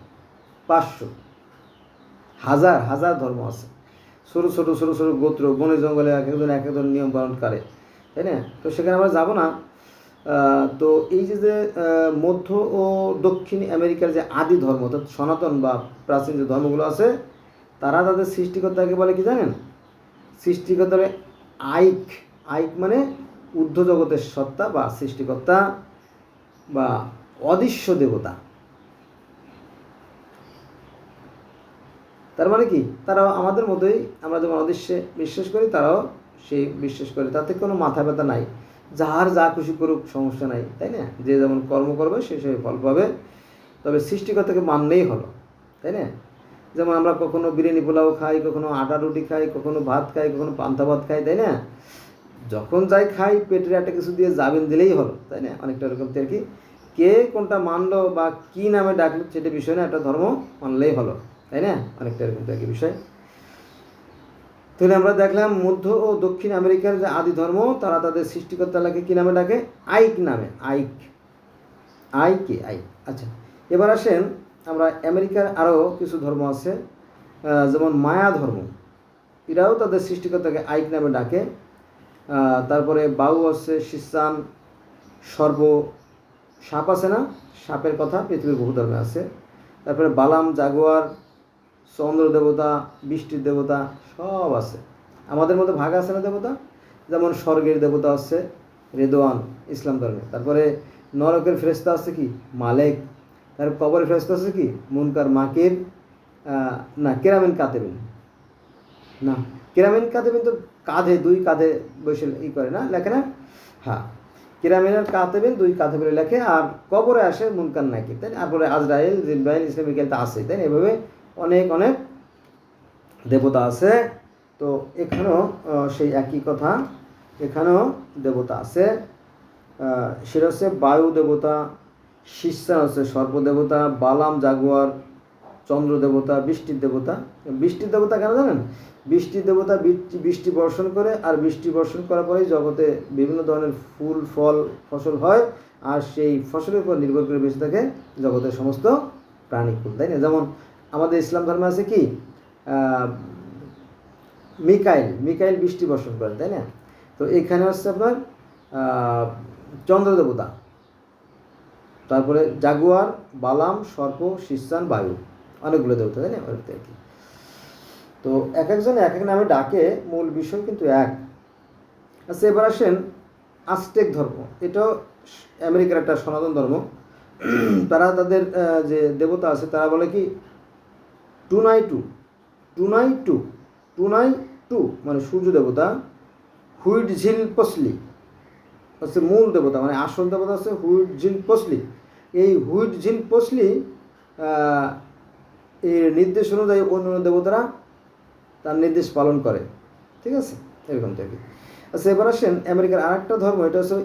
500, হাজার ধর্ম আছে। ছোটো ছোটো গোত্র, বনে জঙ্গলে এক একজন নিয়ম পালন করে, তাই না? তো সেখানে আমরা যাব না। তো এই যে মধ্য ও দক্ষিণ আমেরিকার যে আদি ধর্ম অর্থাৎ সনাতন বা প্রাচীন যে ধর্মগুলো আছে, তারা তাদের সৃষ্টিকর্তাকে বলে কি জানেন? সৃষ্টিকর্তা আইক মানে ঊর্ধ্ব জগতের সত্তা বা সৃষ্টিকর্তা বা অদৃশ্য দেবতা। তার মানে কি, তারাও আমাদের মতোই, আমরা যেমন অদৃশ্যে বিশ্বাস করি তারাও সেই বিশ্বাস করে, তাতে কোনো মাথা ব্যথা নাই, যার যা খুশি করুক, সমস্যা নাই, তাই না? যে যেমন কর্ম করবে সে সেই ফল পাবে, তবে সৃষ্টিকর্তাকে মানলেই হলো, তাই না? যেমন আমরা কখনো বিরিয়ানি পোলাও খাই, কখনো আটা রুটি খাই, কখনো ভাত খাই, কখনো পান্তা ভাত খাই, তাই না? যখন যাই খাই পেটের একটা কিছু দিয়ে যাবেন দিলেই হলো, তাই না? অনেকটা এরকম আর কি। কে কোনটা মানলো বা কী নামে ডাকলো সেটা বিষয় না, একটা ধর্ম মানলেই হলো, তাই না? অনেকটা এরকম একই বিষয়। তাহলে আমরা দেখলাম মধ্য ও দক্ষিণ আমেরিকার যে আদি ধর্ম, তারা তাদের সৃষ্টিকর্তাকে কী নামে ডাকে? আইক নামে। আইক। আচ্ছা, এবার আসেন আমরা আমেরিকার আরও কিছু ধর্ম আছে, যেমন মায়া ধর্ম। এরাও তাদের সৃষ্টিকর্তাকে আইক নামে ডাকে। তারপরে বাউ আছে, শিসান, সাপ আছে না? সাপের কথা পৃথিবীর বহু ধর্মে আছে। তারপরে বালাম, জাগুয়ার, চন্দ্র দেবতা, বৃষ্টির দেবতা সব আছে। আমাদের মধ্যে ভাগ আছে না দেবতা? যেমন স্বর্গের দেবতা আছে রেদওয়ান ইসলাম ধর্মে, তারপরে নরকের ফেরেশতা আছে কি মালেক, তার কবরের ফেরেশতা আছে কি মুনকার মাকির, না কেরামিন কাতেবিন, না কেরামিন কাতেবিন তো কাঁধে, দুই কাঁধে বসে করে না, লেখে না? হ্যাঁ, কিরামিনের কাতেবেন দুই কাঁধে বলে লেখে। আর কবরে আসে মুনকার নাকির, তাই তারপরে আজরাইল, জিব্রাইল, ইসলামিক তো আছে, তাই এভাবে অনেক অনেক দেবতা আছে। তো এখানেও সেই একই কথা, এখানেও দেবতা আছে। সেটা হচ্ছে বায়ু দেবতা, শিষ্যা হচ্ছে সর্পদেবতা, বালাম জাগুয়ার, চন্দ্র দেবতা, বৃষ্টির দেবতা। বৃষ্টির দেবতা কেন জানেন? বৃষ্টির দেবতা বৃষ্টি বর্ষণ করে, আর বৃষ্টি বর্ষণ করার পরেই জগতে বিভিন্ন ধরনের ফুল ফল ফসল হয়, আর সেই ফসলের উপর নির্ভর করে বেঁচে থাকে জগতের সমস্ত প্রাণীকুল, তাই না? যেমন আমাদের ইসলাম ধর্মে আছে কি মিকাইল বৃষ্টি বর্ষণ করেন, তাই না? তো এখানে হচ্ছে আপনার চন্দ্র দেবতা, তারপরে জাগুয়ার, বালাম, সর্প, শিষ্যান, বায়ু, অনেকগুলো দেবতা, তাই না? আর কি। তো এক একজন এক এক নামে ডাকে, মূল বিষয় কিন্তু এক। আচ্ছা, এবার আসেন আজটেক ধর্ম। এটাও আমেরিকার একটা সনাতন ধর্ম। তারা তাদের যে দেবতা আছে তারা বলে কি টুনাই টু মানে সূর্য দেবতা। হুইটঝিল পসলি হচ্ছে মূল দেবতা, মানে আসল দেবতা হচ্ছে হুইটঝিল পসলি। এই হুইটঝিল পসলি এর নির্দেশ অনুযায়ী অন্য দেবতারা তার নির্দেশ পালন করে, ঠিক আছে? এরকম থেকে। আচ্ছা, এবার আসেন আমেরিকার আরেকটা ধর্ম, এটা হচ্ছে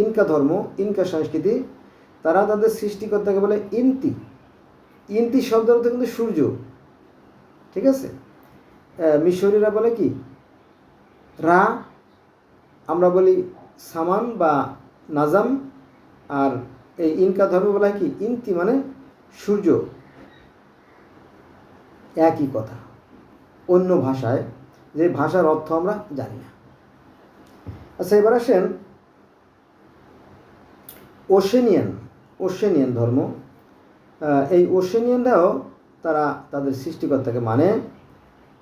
ইনকা ধর্ম, ইনকা সংস্কৃতি। তারা তাদের সৃষ্টিকর্তাকে বলে ইন্তি শব্দের অর্থ কিন্তু সূর্য, ঠিক আছে? মিশরীরা বলে কি রা, আমরা বলি সামান বা নাজাম, আর এই ইনকা ধর্ম বলা হয় কি ইন্তি মানে সূর্য। একই কথা, অন্য ভাষায়, যে ভাষার অর্থ আমরা জানি না। আচ্ছা, এবার আসেন ওশেনিয়ান ধর্ম। এই ওশেনিয়ানরাও তারা তাদের সৃষ্টিকর্তাকে মানে,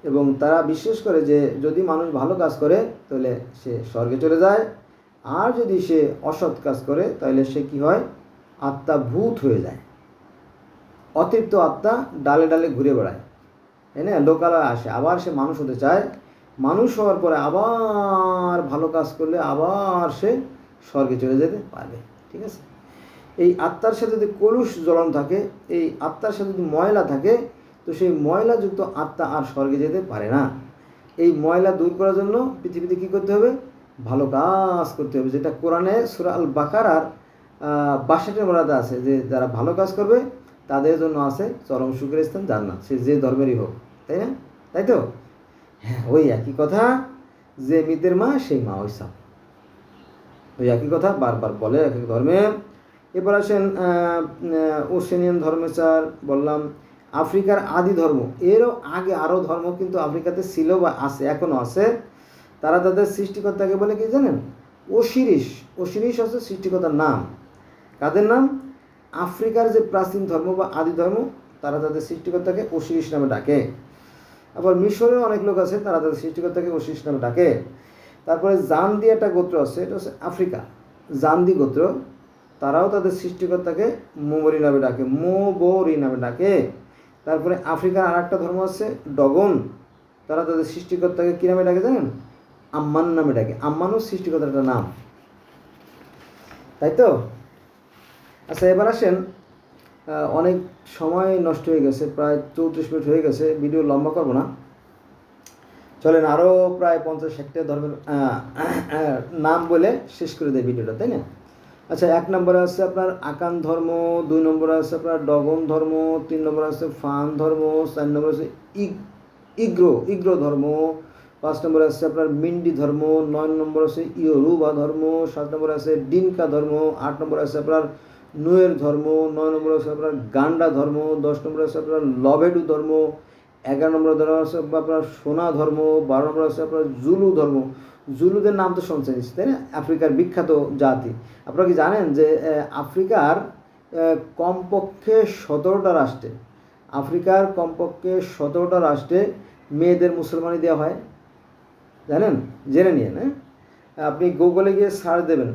এবং তারা বিশ্বাস করে যে যদি মানুষ ভালো কাজ করে তাহলে সে স্বর্গে চলে যায়, আর যদি সে অসৎ কাজ করে তাহলে সে কি হয়, আত্মা ভূত হয়ে যায়, অতৃপ্ত আত্মা ডালে ডালে ঘুরে বেড়ায়, তাই না? লোকালয়ে আসে, আবার সে মানুষ হতে চায়, মানুষ হওয়ার পরে আবার ভালো কাজ করলে আবার সে স্বর্গে চলে যেতে পারবে, ঠিক আছে? এই আত্মার সাথে যদি কলুষ জ্বলন থাকে, এই আত্মার সাথে যদি ময়লা থাকে, তো সেই ময়লাযুক্ত আত্মা আর স্বর্গে যেতে পারে না। এই ময়লা দূর করার জন্য পৃথিবীতে কী করতে হবে? ভালো কাজ করতে হবে, যেটা কোরআনে সূরা আল বাকারার ৬২ নম্বর আয়াতে আছে, যে যারা ভালো কাজ করবে তাদের জন্য আছে চরম সুখের স্থান জান্নাত, সে যে ধর্মেরই হোক, তাই না? তাই তো? হ্যাঁ, ওই একই কথা, যে মিতের মা সেই মা ওই সাপ, ওই একই কথা বারবার বলে এক এক ধর্মে। এবার আসেন ওশেনিয়ান ধর্মেচার বললাম। আফ্রিকার আদি ধর্ম, এরও আগে আরও ধর্ম কিন্তু আফ্রিকাতে ছিল বা আছে, এখনও আছে। তারা তাদের সৃষ্টিকর্তাকে বলে কি জানেন? ওশিরিস হচ্ছে সৃষ্টিকর্তার নাম। কাদের নাম? আফ্রিকার যে প্রাচীন ধর্ম বা আদি ধর্ম, তারা তাদের সৃষ্টিকর্তাকে ওশিরিস নামে ডাকে। আবার মিশরের অনেক লোক আছে, তারা তাদের সৃষ্টিকর্তাকে ওশিরিস নামে ডাকে। তারপরে জান্দি একটা গোত্র আছে, এটা হচ্ছে আফ্রিকা, জান্দি গোত্র, তারাও তাদের সৃষ্টিকর্তাকে মোবরি নামে ডাকে। তারপরে আফ্রিকার আর একটা ধর্ম আছে ডগন, তারা তাদের সৃষ্টিকর্তাকে কী নামে ডাকে জানেন? আম্মান নামে ডাকে। আম্মানও সৃষ্টিকর্তার একটা নাম, তাই তো? আচ্ছা, এবার আসেন, অনেক সময় নষ্ট হয়ে গেছে, প্রায় 34 মিনিট হয়ে গেছে, ভিডিও লম্বা করবো না, চলেন আরও প্রায় 50-60টা ধর্মের নাম বলে শেষ করে দেয় ভিডিওটা, তাই না? আচ্ছা, 1 নম্বরে আছে আপনার আকান ধর্ম, 2 নম্বরে আছে আপনার ডগন ধর্ম, 3 নম্বরে আছে ফান ধর্ম, 4 নম্বরে আছে ইগ্রো ধর্ম, 5 নম্বরে আছে আপনার মিন্ডি ধর্ম, 9 নম্বরে আছে ইয়োরুবা ধর্ম, 7 নম্বরে আছে ডিনকা ধর্ম, 8 নম্বরে আছে আপনার নুয়ের ধর্ম, 9 নম্বরে আছে আপনার গান্ডা ধর্ম, 10 নম্বরে আছে আপনার লবেডু ধর্ম, 11 নম্বরে ধর্ম আছে আপনার সোনা ধর্ম, 12 নম্বরে আছে আপনার জুলু ধর্ম। জুলুদের নাম তো শুনছেন, তাই না? আফ্রিকার বিখ্যাত জাতি। আপনারা কি জানেন যে আফ্রিকার কমপক্ষে 17টা রাষ্ট্রে আফ্রিকার কমপক্ষে 17টা রাষ্ট্রে মেয়েদের মুসলমানি দেওয়া হয়, জানেন? জেনে নিন। হ্যাঁ, আপনি গুগলে গিয়ে সার্চ দেবেন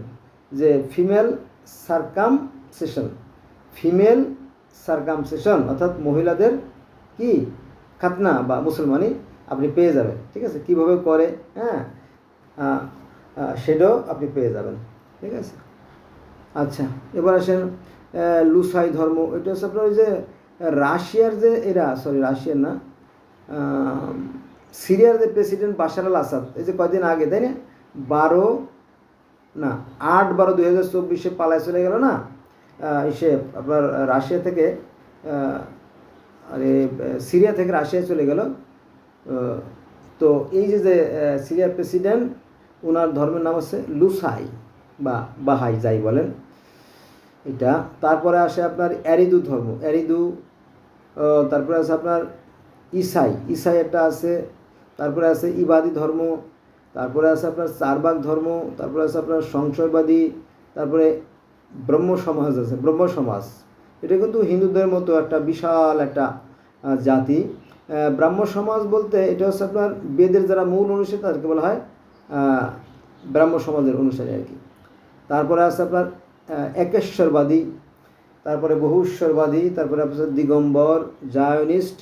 যে ফিমেল সার্কামসেশন অর্থাৎ মহিলাদের কি খাতনা বা মুসলমানি আপনি পেয়ে যাবেন, ঠিক আছে? কীভাবে করে, হ্যাঁ, সেটাও আপনি পেয়ে যাবেন, ঠিক আছে? আচ্ছা, এবার আসেন লুসাই ধর্ম। এটা হচ্ছে আপনার ওই যে রাশিয়ার যে রাশিয়ার না, সিরিয়ার যে প্রেসিডেন্ট বাশার আল আসাদ, এই যে কয়দিন আগে, তাই না, 8/12/2024 পালায় চলে গেল না, সে আপনার রাশিয়া থেকে, সিরিয়া থেকে রাশিয়ায় চলে গেল। তো এই যে সিরিয়ার প্রেসিডেন্ট, ওনার ধর্মের নাম হচ্ছে লুসাই বা বাহাই যাই বলেন এটা। তারপরে আসে আপনার অ্যারিদু ধর্ম, তারপরে আছে আপনার ইসাই একটা আছে, তারপরে আছে ইবাদি ধর্ম, তারপরে আছে আপনার চারবাক ধর্ম, তারপরে আছে আপনার সংশয়বাদী, তারপরে ব্রহ্ম সমাজ। এটা কিন্তু হিন্দুদের মতো একটা বিশাল একটা জাতি। ব্রাহ্ম সমাজ বলতে এটা হচ্ছে আপনার বেদের যারা মূল অনুসারী তাদেরকে বলা হয় ব্রাহ্ম সমাজের অনুসারী আর কি। তারপরে আছে আপনার একেশ্বরবাদী, তারপরে বহুশ্বরবাদী, তারপরে আপনার দিগম্বর, জায়নিস্ট,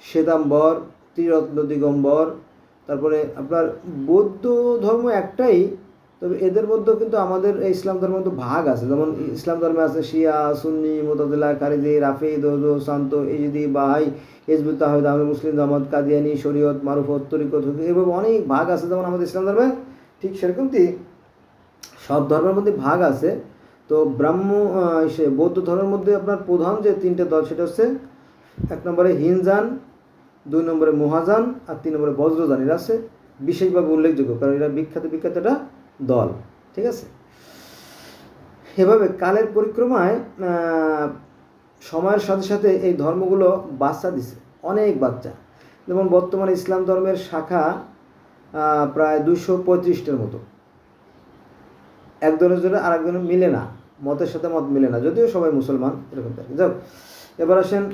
শ্বেতাম্বর, ত্রিরত্ন দিগম্বর। তারপরে আপনার বৌদ্ধ ধর্ম একটাই, তবে এদের মধ্যেও কিন্তু আমাদের ইসলাম ধর্মের মধ্যে ভাগ আছে। যেমন ইসলাম ধর্মে আছে শিয়া, সুন্নি, মুতাজিলা, খারিজি, রাফি, দোজো, শান্ত, ইজিদি, বাহাই, হিজবুত তাওহীদ, আহমদ মুসলিম, জামাত, কাদিয়ানি, শরীয়ত, মারুফত, তরিকত, এভাবে অনেক ভাগ আছে। যেমন আমাদের ইসলাম ধর্মে ঠিক সেরকমই সব ধর্মের মধ্যে ভাগ আছে। তো বৌদ্ধ ধর্মের মধ্যে আপনার প্রধান যে 3টে দল, সেটা হচ্ছে 1 নম্বরে হিনজান, 2 নম্বরে মহাযান, আর 3 নম্বরে বজ্রযান। এরা আছে বিশেষভাবে উল্লেখযোগ্য, কারণ এরা বিখ্যাত একটা দল, ঠিক আছে? এভাবে কালের পরিক্রমায় সময়ের সাথে সাথে এই ধর্মগুলো বাচ্চা দিছে, অনেক বাচ্চা। যেমন বর্তমানে ইসলাম ধর্মের শাখা প্রায় 235টার মতো। একজনের জন্য আরেকজনের মিলে না, মতের সাথে মত মিলে না, যদিও সবাই মুসলমান এরকম থাকে। যাক, এবার আসেন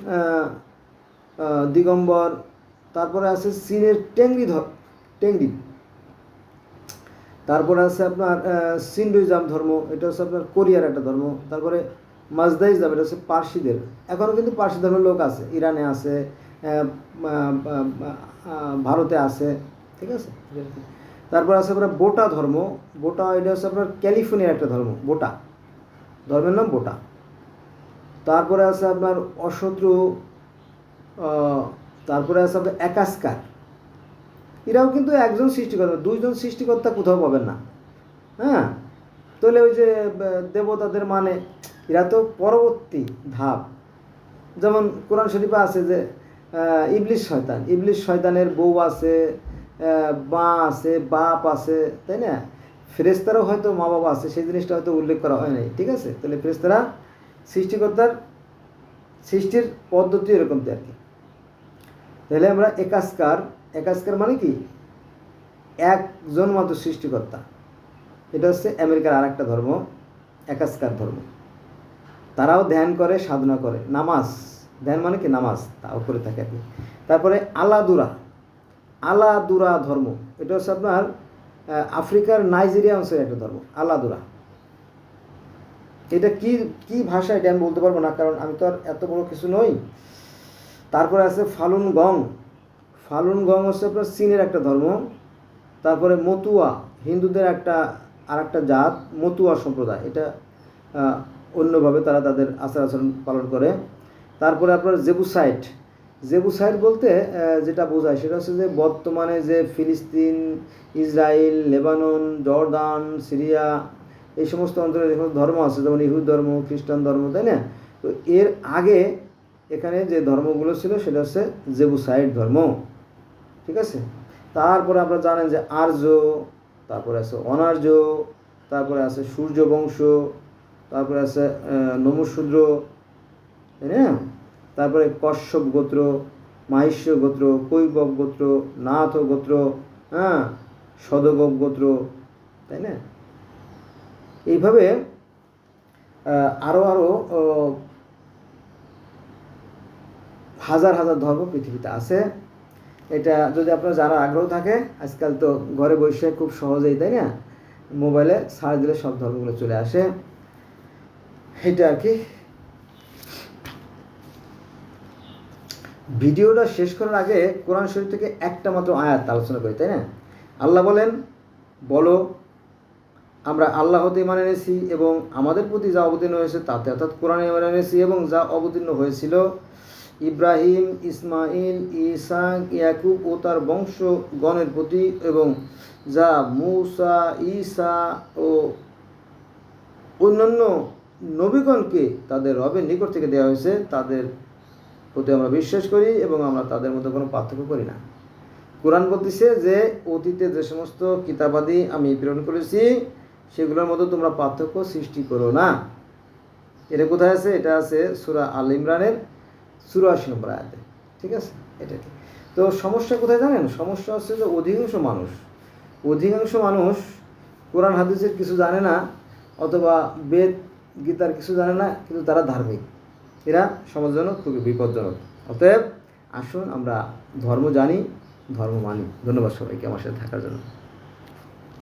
দিগম্বর। তারপরে আছে চীনের টেংরি। তারপরে আছে আপনার সিন্ডুইজম ধর্ম, এটা হচ্ছে আপনার কোরিয়ার একটা ধর্ম। তারপরে মাজদাইজম, এটা হচ্ছে পার্সিদের। এখনও কিন্তু পার্সি ধর্মের লোক আছে, ইরানে আছে, ভারতে আছে, ঠিক আছে? তারপর আছে আপনার বোটা ধর্ম। এটা হচ্ছে আপনার ক্যালিফোর্নিয়ার একটা ধর্ম, বোটা ধর্মের নাম বোটা। তারপরে আছে আপনার অশত্রু, তারপরে আছে আপনার একাস্কার। এরাও কিন্তু একজন সৃষ্টিকর্তা, 2জন সৃষ্টিকর্তা কোথাও পাবেন না। হ্যাঁ, তাহলে ওই যে দেবতাদের মানে এরা তো পরবর্তী ধাপ। যেমন কোরআন শরীফে আছে যে ইবলিশ শয়তানের বউ আছে, মা আছে, বাপ আছে, তাই না? ফেরেশতারও হয়তো মা বাবা আছে, সেই জিনিসটা হয়তো উল্লেখ করা হয় নাই, ঠিক আছে? তাহলে ফেরেশতারা সৃষ্টিকর্তার সৃষ্টির পদ্ধতি এরকম আর কি। তাহলে আমরা একাস্কার মানে কি, একজন মাত্র সৃষ্টিকর্তা। এটা হচ্ছে আমেরিকার আর একটা ধর্ম, একাস্কার ধর্ম। তারাও ধ্যান করে, সাধনা করে, নামাজ, ধ্যান মানে কি নামাজ, তাও করে থাকে আর কি। তারপরে আলাদুরা ধর্ম, এটা হচ্ছে আপনার আফ্রিকার নাইজেরিয়া অঞ্চলের একটা ধর্ম, আলাদুরা। এটা কি ভাষা এটা আমি বলতে পারবো না, কারণ আমি তো আর এত বড় কিছু নই। তারপরে আছে ফালুন গং হচ্ছে আপনার চীনের একটা ধর্ম। তারপরে মতুয়া, হিন্দুদের আর একটা জাত, মতুয়া সম্প্রদায়। এটা অন্যভাবে তারা তাদের আচার আচরণ পালন করে। তারপরে আপনার জেবুসাইট বলতে যেটা বোঝায় সেটা হচ্ছে যে বর্তমানে যে ফিলিস্তিন, ইসরায়েল, লেবানন, জর্দান, সিরিয়া, এই সমস্ত অঞ্চলে যে সমস্ত ধর্ম আছে, যেমন ইহুদ ধর্ম, খ্রিস্টান ধর্ম, তাই না? তো এর আগে এখানে যে ধর্মগুলো ছিল সেটা হচ্ছে জেবুসাইট ধর্ম, ঠিক আছে? তারপরে আপনারা জানেন যে আর্য, তারপরে আছে অনার্য, তারপরে আছে সূর্যবংশ, তারপরে আছে নমশূদ্র, তাই না? তারপরে কশ্যপ গোত্র, মাহিষ্য গোত্র, কৈবব গোত্র, নাথ গোত্র, হ্যাঁ, সদগব গোত্র, তাই না? এইভাবে আরও হাজার হাজার ধর্ম পৃথিবীতে আছে। এটা যদি আপনার জানার আগ্রহ থাকে, আজকাল তো ঘরে বসে খুব সহজেই, তাই না, মোবাইলে সার্চ দিলে সব ধর্মগুলো চলে আসে। এটা আর কি। ভিডিওটা শেষ করার আগে কোরআন শরীফ থেকে একটা মাত্র আয়াত আলোচনা করি, তাই না? আল্লাহ বলেন, বলো আমরা আল্লাহ হতে ইমান এনেছি এবং আমাদের প্রতি যা অবতীর্ণ হয়েছে তাতে, অর্থাৎ কোরআনে ইমান এনেছি এবং যা অবতীর্ণ হয়েছিল ইব্রাহিম, ইসমাইল, ইসাক, ইয়াকুব ও তার বংশগণের প্রতি, এবং যা মূসা, ঈসা ও অন্যান্য নবীগণকে তাদের রবের নিকট থেকে দেওয়া হয়েছে তাদের প্রতি আমরা বিশ্বাস করি এবং আমরা তাদের মধ্যে কোনো পার্থক্য করি না। কোরআন বলতেছে যে অতীতে যে সমস্ত কিতাবাদি আমি প্রেরণ করেছি সেগুলোর মধ্যে তোমরা পার্থক্য সৃষ্টি করো না। এটা কোথায় আছে? এটা আছে সূরা আল ইমরানের ৮৪ নম্বর আয়াতে, ঠিক আছে? এটা কি? তো সমস্যা কোথায় জানেন? সমস্যা হচ্ছে যে অধিকাংশ মানুষ কোরআন হাদিসের কিছু জানে না, অথবা বেদ গীতার কিছু জানে না, কিন্তু তারা ধার্মিক। এরা সমাজের জন্য খুবই বিপজ্জনক। অতএব আসুন আমরা ধর্ম জানি, ধর্ম মানি। ধন্যবাদ সবাইকে আমার সাথে থাকার জন্য।